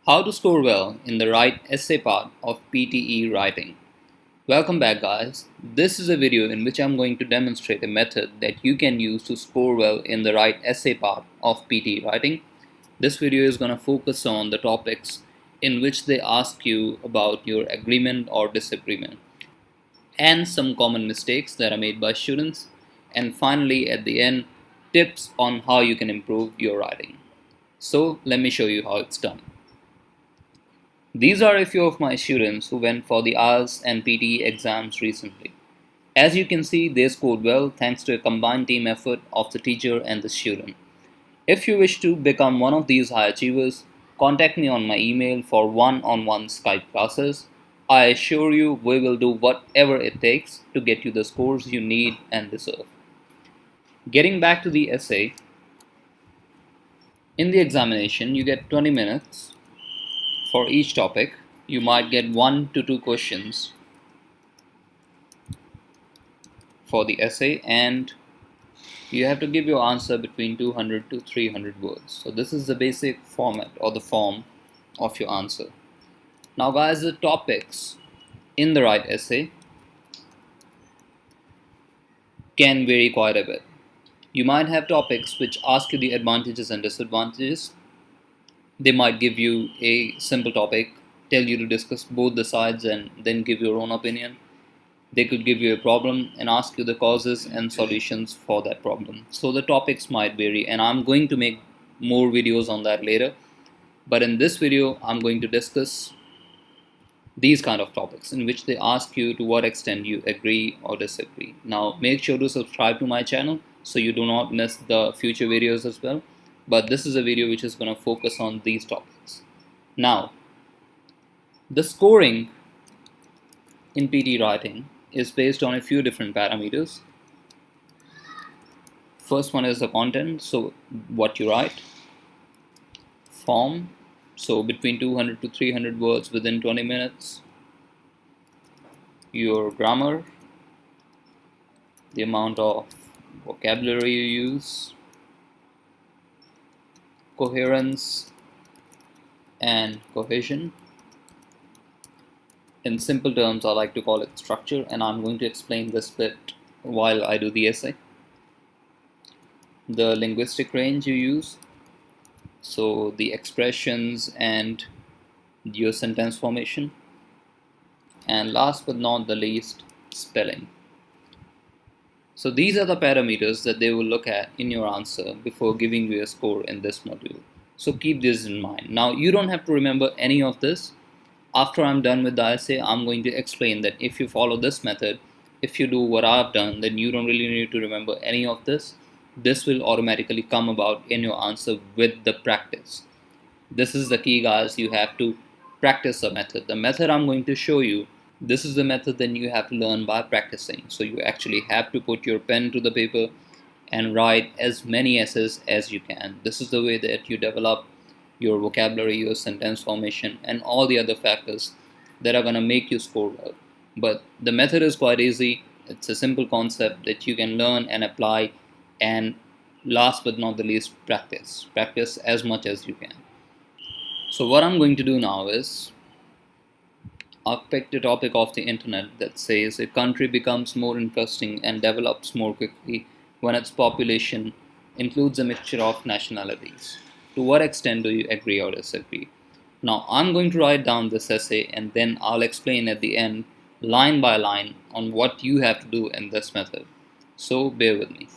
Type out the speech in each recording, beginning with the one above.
How to score well in the Write essay part of PTE Writing. Welcome back, guys. This is a video in which I'm going to demonstrate a method that you can use to score well in the Write essay part of PTE Writing. This video is going to focus on the topics in which they ask you about your agreement or disagreement and some common mistakes that are made by students, and finally at the end, tips on how you can improve your writing. So let me show you how it's done. These are a few of my students who went for the IELTS and PTE exams recently. As you can see, they scored well thanks to a combined team effort of the teacher and the student. If you wish to become one of these high achievers, contact me on my email for one-on-one Skype classes. I assure you we will do whatever it takes to get you the scores you need and deserve. Getting back to the essay, in the examination you get 20 minutes for each topic. You might get 1 to 2 questions for the essay, and you have to give your answer between 200 to 300 words. So this is the basic format or the form of your answer. Now guys, the topics in the Write essay can vary quite a bit. You might have topics which ask you the advantages and disadvantages. They might give you a simple topic, tell you to discuss both the sides and then give your own opinion. They could give you a problem and ask you the causes and solutions for that problem. So the topics might vary, and I'm going to make more videos on that later. But in this video, I'm going to discuss these kind of topics in which they ask you to what extent you agree or disagree. Now make sure to subscribe to my channel so you do not miss the future videos as well. But this is a video which is going to focus on these topics. Now, the scoring in PT writing is based on a few different parameters. First one is the content, so what you write. Form, so between 200 to 300 words within 20 minutes. Your grammar, the amount of vocabulary you use. Coherence and cohesion. In simple terms, I like to call it structure, and I'm going to explain this bit while I do the essay. The linguistic range you use, so the expressions and your sentence formation, and last but not the least, spelling. So these are the parameters that they will look at in your answer before giving you a score in this module. So keep this in mind. Now you don't have to remember any of this. After I'm done with the essay, I'm going to explain that if you follow this method, if you do what I've done, then you don't really need to remember any of this. This will automatically come about in your answer with the practice. This is the key, guys. You have to practice the method. The method I'm going to show you, this is the method that you have to learn by practicing. So you actually have to put your pen to the paper and write as many essays as you can. This is the way that you develop your vocabulary, your sentence formation, and all the other factors that are going to make you score well. But the method is quite easy. It's a simple concept that you can learn and apply, and last but not the least, practice. Practice as much as you can. So what I'm going to do now is, I've picked a topic off the internet that says a country becomes more interesting and develops more quickly when its population includes a mixture of nationalities. To what extent do you agree or disagree? Now I'm going to write down this essay, and then I'll explain at the end line by line on what you have to do in this method. So bear with me.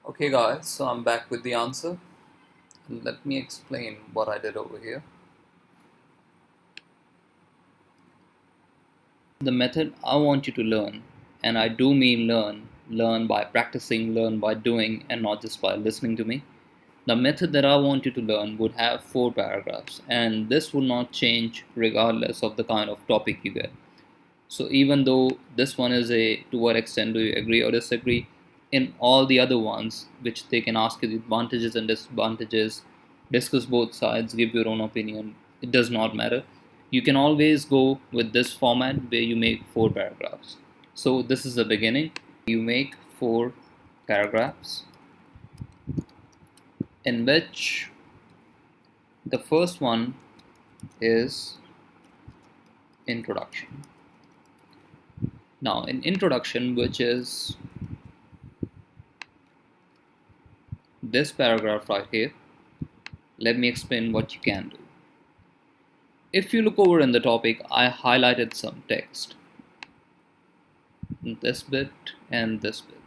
Okay guys, so I'm back with the answer. Let me explain what I did over here. The method I want you to learn, and I do mean learn by practicing, learn by doing, and not just by listening to me. The method that I want you to learn would have 4 paragraphs, and this would not change regardless of the kind of topic you get. So even though this one is a to what extent do you agree or disagree, in all the other ones, which they can ask you the advantages and disadvantages, discuss both sides, give your own opinion, it does not matter. You can always go with this format where you make 4 paragraphs. So this is the beginning. You make 4 paragraphs in which the first one is introduction. Now, in introduction, which is this paragraph right here, let me explain what you can do. If you look over in the topic, I highlighted some text. This bit and this bit.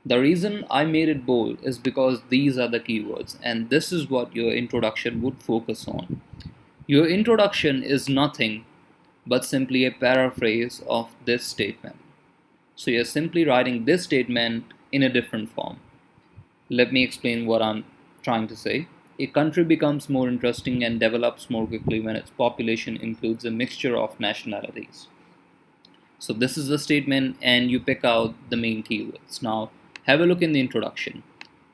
The reason I made it bold is because these are the keywords, and this is what your introduction would focus on. Your introduction is nothing but simply a paraphrase of this statement. So you're simply writing this statement in a different form. Let me explain what I'm trying to say. A country becomes more interesting and develops more quickly when its population includes a mixture of nationalities. So this is the statement, and you pick out the main keywords. Now, have a look in the introduction.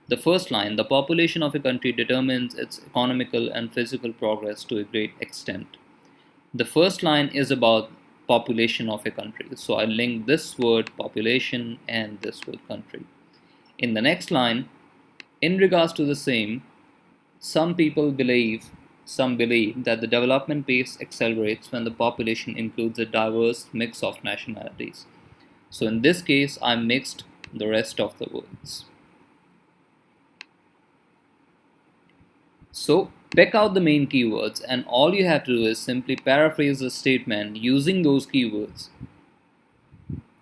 The first line, the population of a country determines its economical and physical progress to a great extent. The first line is about population of a country. So I link this word population and this word country. In the next line, in regards to the same, some believe that the development pace accelerates when the population includes a diverse mix of nationalities. So in this case, I mixed the rest of the words. So pick out the main keywords, and all you have to do is simply paraphrase the statement using those keywords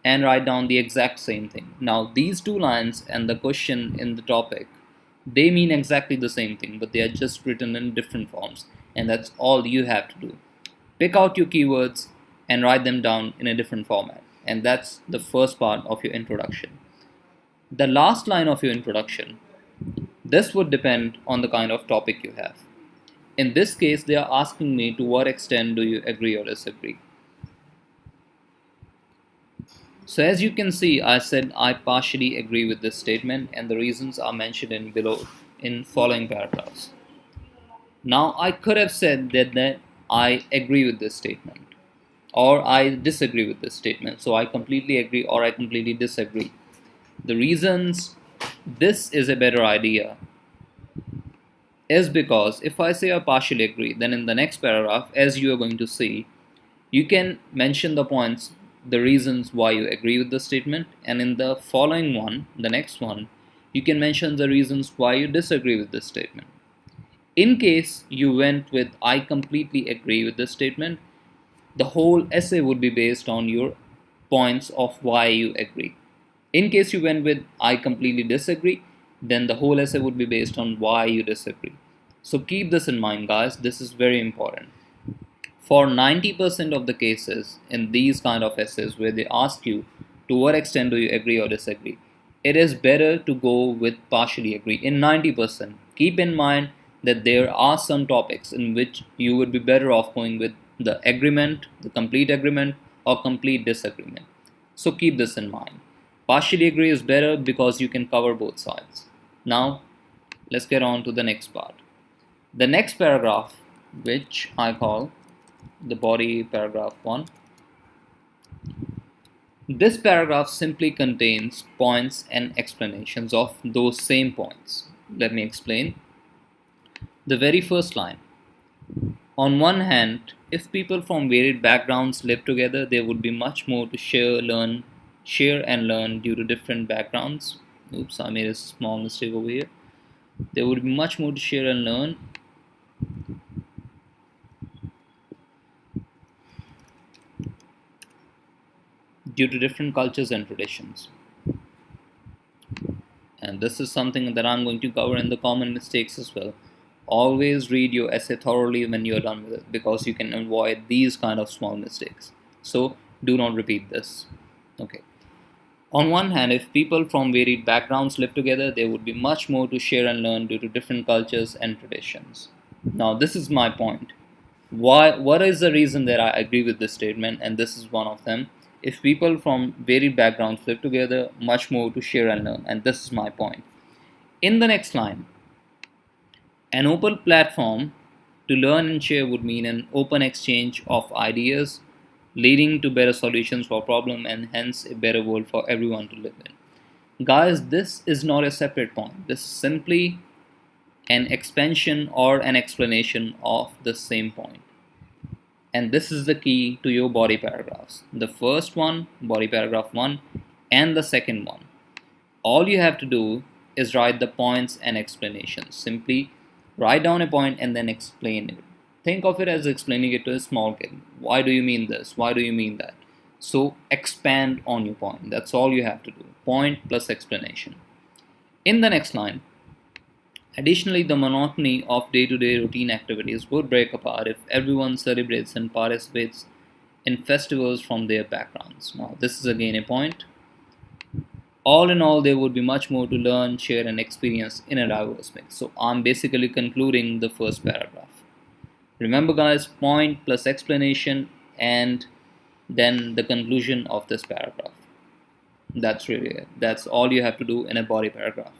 and write down the exact same thing. Now these 2 lines and the question in the topic, they mean exactly the same thing, but they are just written in different forms, and that's all you have to do. Pick out your keywords and write them down in a different format, and that's the first part of your introduction. The last line of your introduction, this would depend on the kind of topic you have. In this case, they are asking me to what extent do you agree or disagree. So as you can see, I said I partially agree with this statement, and the reasons are mentioned in below in following paragraphs. Now I could have said that I agree with this statement or I disagree with this statement. So I completely agree or I completely disagree. The reasons this is a better idea is because if I say I partially agree, then in the next paragraph, as you are going to see, you can mention the points, the reasons why you agree with the statement, and in the following one, the next one, you can mention the reasons why you disagree with this statement. In case you went with I completely agree with this statement, the whole essay would be based on your points of why you agree. In case you went with I completely disagree, then the whole essay would be based on why you disagree. So keep this in mind, guys. This is very important. For 90% of the cases in these kind of essays where they ask you to what extent do you agree or disagree, it is better to go with partially agree. In 90%, keep in mind that there are some topics in which you would be better off going with the agreement, the complete agreement, or complete disagreement. So keep this in mind. Partially agree is better because you can cover both sides. Now, let's get on to the next part. The next paragraph, which I call the body paragraph 1. This paragraph simply contains points and explanations of those same points. Let me explain. The very first line. On one hand, if people from varied backgrounds live together, there would be much more to share and learn due to different backgrounds. Oops, I made a small mistake over here. There would be much more to share and learn due to different cultures and traditions. And this is something that I'm going to cover in the common mistakes as well. Always read your essay thoroughly when you're done with it, because you can avoid these kind of small mistakes. So do not repeat this. Okay. On one hand, if people from varied backgrounds live together, there would be much more to share and learn due to different cultures and traditions. Now, this is my point. What is the reason that I agree with this statement? And this is one of them. If people from varied backgrounds live together, much more to share and learn. And this is my point. In the next line, an open platform to learn and share would mean an open exchange of ideas, leading to better solutions for problems and hence a better world for everyone to live in. Guys, this is not a separate point. This is simply an expansion or an explanation of the same point. And this is the key to your body paragraphs. The first one, body paragraph 1, and the second one. All you have to do is write the points and explanations. Simply write down a point and then explain it. Think of it as explaining it to a small kid. Why do you mean this? Why do you mean that? So expand on your point. That's all you have to do. Point plus explanation. In the next line, additionally, the monotony of day-to-day routine activities would break apart if everyone celebrates and participates in festivals from their backgrounds. Now, this is again a point. All in all, there would be much more to learn, share, and experience in a diverse mix. So I'm basically concluding the first paragraph. Remember, guys, point plus explanation and then the conclusion of this paragraph. That's really it. That's all you have to do in a body paragraph.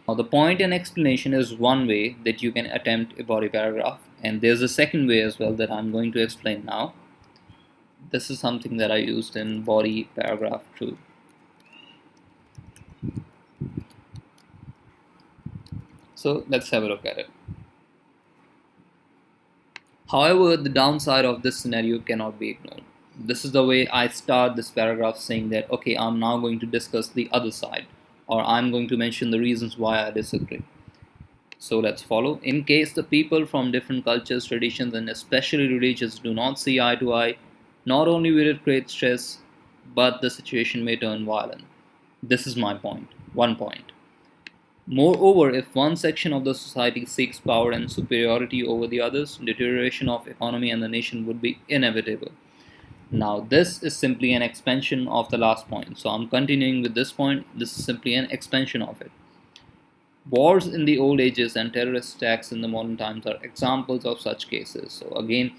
Now, the point and explanation is one way that you can attempt a body paragraph, and there's a second way as well that I'm going to explain now. This is something that I used in body paragraph 2. So let's have a look at it. However, the downside of this scenario cannot be ignored. This is the way I start this paragraph, saying that, okay, I'm now going to discuss the other side, or I'm going to mention the reasons why I disagree. So let's follow. In case the people from different cultures, traditions, and especially religions do not see eye to eye, not only will it create stress, but the situation may turn violent. This is my point. One point. Moreover, if one section of the society seeks power and superiority over the others, deterioration of economy and the nation would be inevitable. Now, this is simply an expansion of the last point. So I'm continuing with this point. This is simply an expansion of it. Wars in the old ages and terrorist attacks in the modern times are examples of such cases. So again,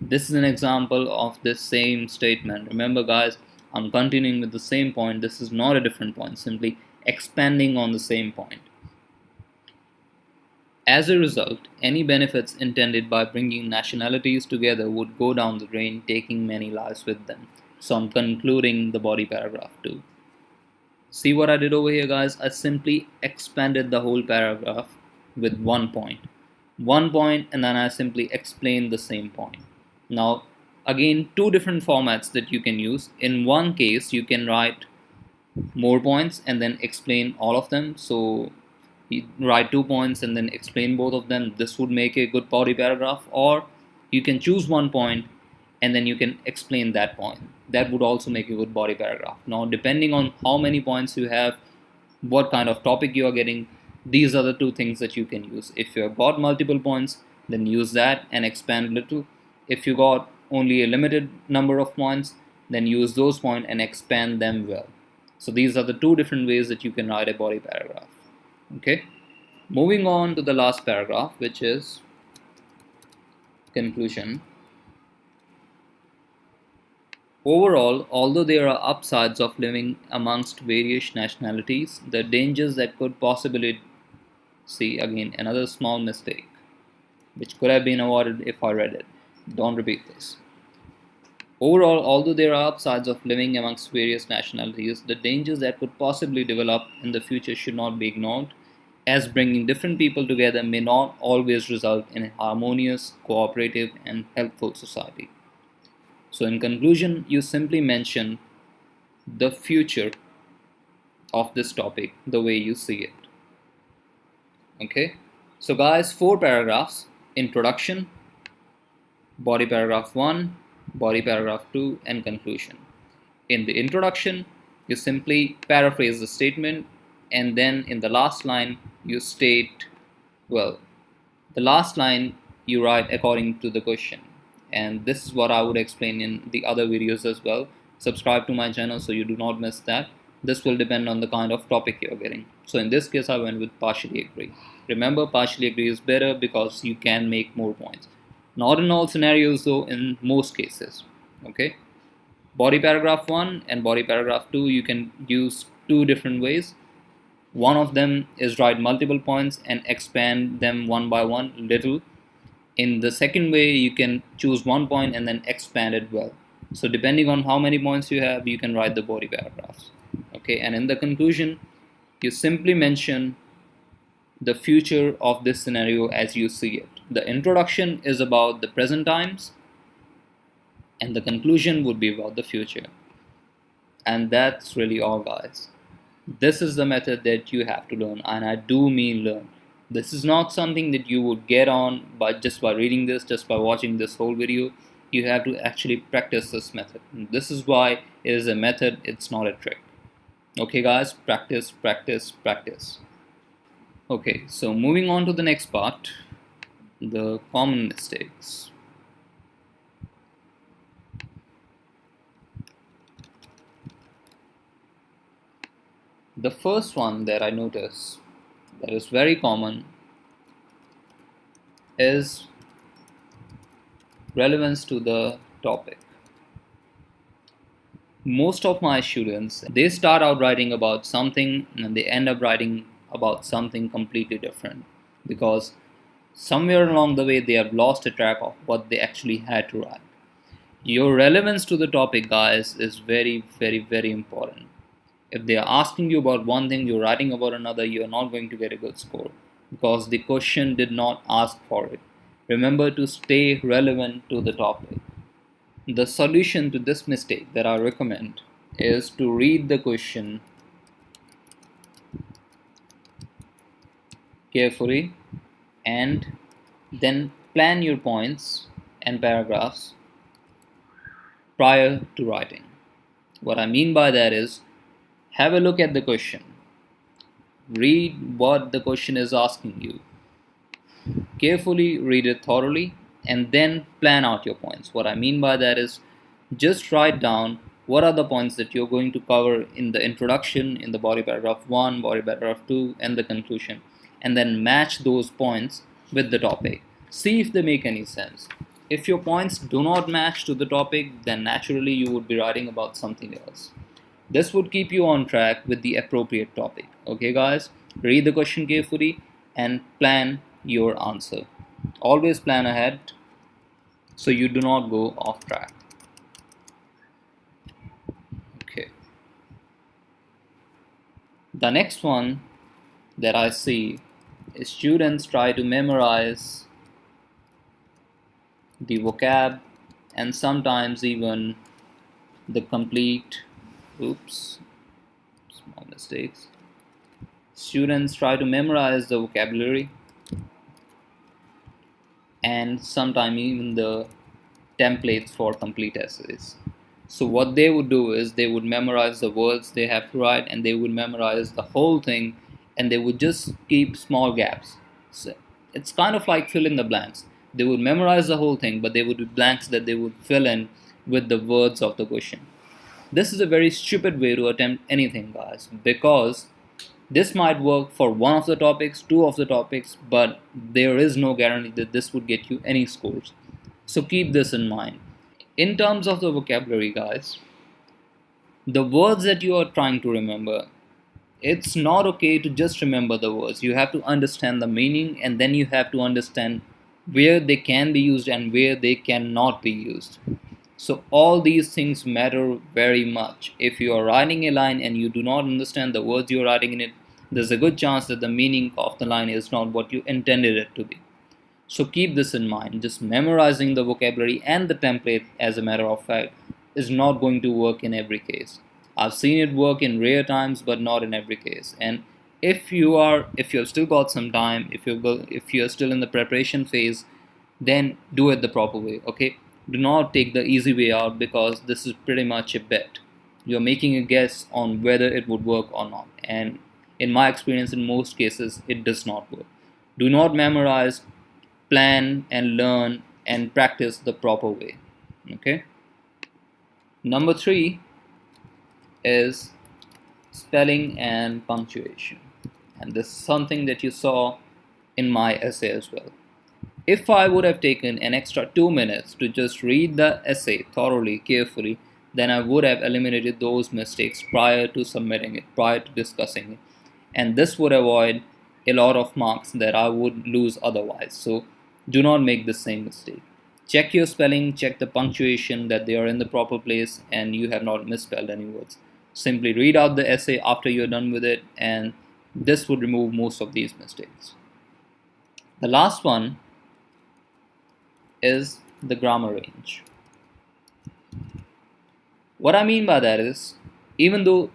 this is an example of this same statement. Remember, guys, I'm continuing with the same point. This is not a different point, simply expanding on the same point. As a result, any benefits intended by bringing nationalities together would go down the drain, taking many lives with them. So I'm concluding the body paragraph 2. See what I did over here, guys? I simply expanded the whole paragraph with one point. One point, and then I simply explained the same point. Now, again, two different formats that you can use. In one case, you can write more points and then explain all of them. So you write 2 points and then explain both of them. This would make a good body paragraph. Or you can choose 1 point and then you can explain that point. That would also make a good body paragraph. Now, depending on how many points you have, what kind of topic you are getting, these are the 2 things that you can use. If you have got multiple points, then use that and expand a little. If you got only a limited number of points, then use those points and expand them well. So these are the 2 different ways that you can write a body paragraph. Okay, moving on to the last paragraph, which is conclusion. Overall, although there are upsides of living amongst various nationalities, the dangers that could possibly see, again, another small mistake, which could have been avoided if I read it. Don't repeat this. Overall, although there are upsides of living amongst various nationalities, the dangers that could possibly develop in the future should not be ignored, as bringing different people together may not always result in a harmonious, cooperative, and helpful society. So in conclusion, you simply mention the future of this topic the way you see it. Okay, so guys, 4 paragraphs: introduction, body paragraph 1, body paragraph 2, and conclusion. In the introduction, you simply paraphrase the statement, and then in the last line you state, well, the last line you write according to the question. And this is what I would explain in the other videos as well. Subscribe to my channel so you do not miss that. This will depend on the kind of topic you're getting. So in this case I went with partially agree. Remember, partially agree is better because you can make more points. Not in all scenarios though, in most cases. Okay. Body paragraph 1 and body paragraph 2 you can use two different ways. One of them is write multiple points and expand them one by one little. In the second way you can choose one point and then expand it well. So depending on how many points you have, you can write the body paragraphs. Okay, and in the conclusion you simply mention the future of this scenario as you see it. The introduction is about the present times and the conclusion would be about the future. And that's really all, guys. This is the method that you have to learn, and I do mean learn. This is not something that you would get on by just by reading this, just by watching this whole video. You have to actually practice this method. And this is why it is a method, it's not a trick. Okay guys, practice, practice, practice. Okay, so moving on to the next part, the common mistakes. The first one that I notice that is very common is relevance to the topic. Most of my students, they start out writing about something and they end up writing about something completely different because somewhere along the way they have lost a track of what they actually had to write. Your relevance to the topic, guys, is very, very, very important. If they are asking you about one thing, you're writing about another, you are not going to get a good score because the question did not ask for it. Remember to stay relevant to the topic. The solution to this mistake that I recommend is to read the question carefully and then plan your points and paragraphs prior to writing. What I mean by that is, have a look at the question. Read what the question is asking you. Carefully read it thoroughly and then plan out your points. What I mean by that is just write down what are the points that you're going to cover in the introduction, in the body paragraph 1, body paragraph 2 and the conclusion, and then match those points with the topic. See if they make any sense. If your points do not match to the topic, then naturally you would be writing about something else. This would keep you on track with the appropriate topic. Okay guys, read the question carefully and plan your answer. Always plan ahead so you do not go off track. Okay. The next one that I see is students try to memorize the vocab and sometimes even the complete small mistakes. Students try to memorize the vocabulary and sometimes even the templates for complete essays. So what they would do is they would memorize the words they have to write and they would memorize the whole thing and they would just keep small gaps. So it's kind of like fill in the blanks. They would memorize the whole thing, but they would be blanks that they would fill in with the words of the question. This is a very stupid way to attempt anything, guys, because this might work for one of the topics, two of the topics, but there is no guarantee that this would get you any scores. So keep this in mind. In terms of the vocabulary, guys, the words that you are trying to remember, it's not okay to just remember the words. You have to understand the meaning and then you have to understand where they can be used and where they cannot be used. So all these things matter very much. If you are writing a line and you do not understand the words you are writing in it, there's a good chance that the meaning of the line is not what you intended it to be. So keep this in mind. Just memorizing the vocabulary and the template, as a matter of fact, is not going to work in every case. I've seen it work in rare times, but not in every case. And if you've still got some time, if you're still in the preparation phase, then do it the proper way. Okay, do not take the easy way out because this is pretty much a bet. You're making a guess on whether it would work or not. And In my experience, in most cases, it does not work. Do not memorize, plan and learn and practice the proper way. Okay. Number 3 is spelling and punctuation. And this is something that you saw in my essay as well. If I would have taken an extra 2 minutes to just read the essay thoroughly, carefully, then I would have eliminated those mistakes prior to submitting it, prior to discussing it. And this would avoid a lot of marks that I would lose otherwise. So do not make the same mistake. Check your spelling, check the punctuation, that they are in the proper place and you have not misspelled any words. Simply read out the essay after you're done with it, and this would remove most of these mistakes. The last one is the grammar range. What I mean by that is, even though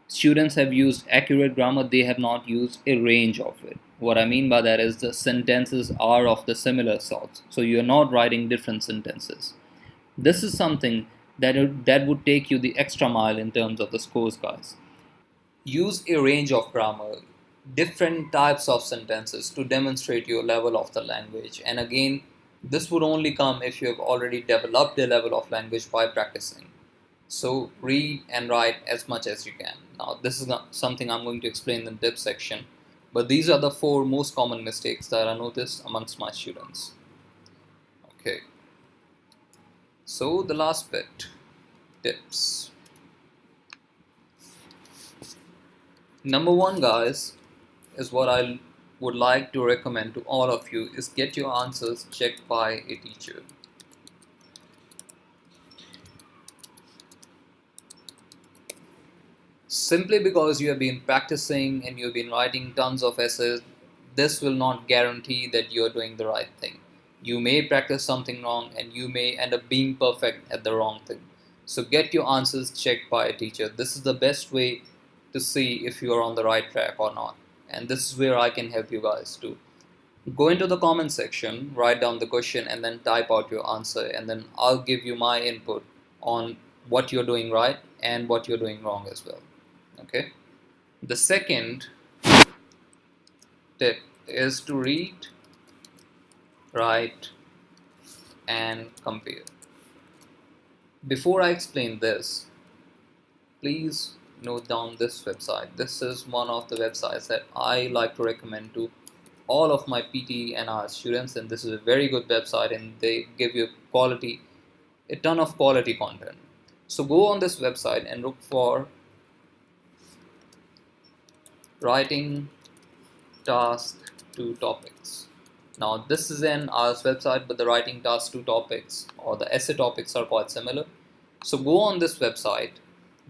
students have used accurate grammar, they have not used a range of it. What I mean by that is the sentences are of the similar sorts, so you're not writing different sentences. This is something that would take you the extra mile in terms of the scores, guys. Use a range of grammar, different types of sentences to demonstrate your level of the language. And again, this would only come if you have already developed a level of language by practicing. So read and write as much as you can. Now this is not something I'm going to explain in the tips section, but these are the 4 most common mistakes that I noticed amongst my students. Okay. So the last bit, tips. Number 1, guys, is what I would like to recommend to all of you is get your answers checked by a teacher. Simply because you have been practicing and you've been writing tons of essays, this will not guarantee that you're doing the right thing. You may practice something wrong and you may end up being perfect at the wrong thing. So get your answers checked by a teacher. This is the best way to see if you are on the right track or not. And this is where I can help you guys too. Go into the comment section, write down the question and then type out your answer, and then I'll give you my input on what you're doing right and what you're doing wrong as well. Okay. The second tip is to read, write and compare. Before I explain this, please note down this website. This is one of the websites that I like to recommend to all of my PTE and R students, and this is a very good website and they give you a ton of quality content. So go on this website and look for writing task 2 topics. Now this is an R's website, but the writing task 2 topics or the essay topics are quite similar. So go on this website,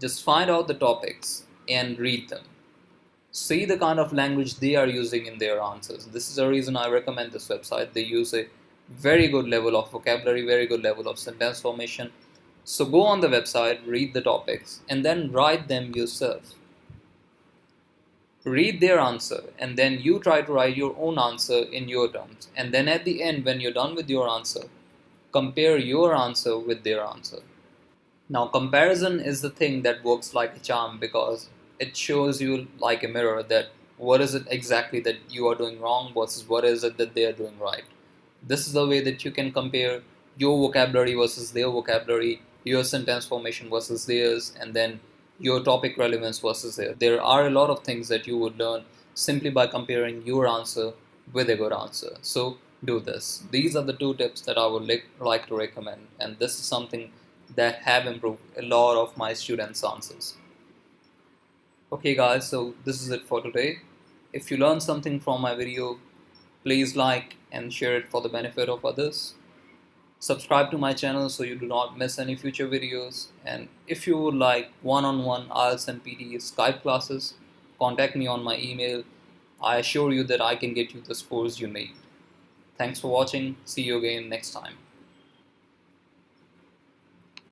just find out the topics and read them. See the kind of language they are using in their answers. This is the reason I recommend this website. They use a very good level of vocabulary, very good level of sentence formation. So go on the website, read the topics and then write them yourself. Read their answer and then you try to write your own answer in your terms, and then at the end when you're done with your answer, compare your answer with their answer. Now comparison is the thing that works like a charm, because it shows you like a mirror that what is it exactly that you are doing wrong versus what is it that they are doing right. This is the way that you can compare your vocabulary versus their vocabulary, your sentence formation versus theirs, and then your topic relevance versus theirs. There are a lot of things that you would learn simply by comparing your answer with a good answer. So do this. These are the 2 tips that I would like to recommend, and this is something that have improved a lot of my students' answers. Okay guys, so this is it for today. If you learned something from my video, please like and share it for the benefit of others. Subscribe to my channel so you do not miss any future videos, and if you would like one-on-one IELTS and PTE Skype classes, contact me on my email. I assure you that I can get you the scores you need. Thanks for watching. See you again next time.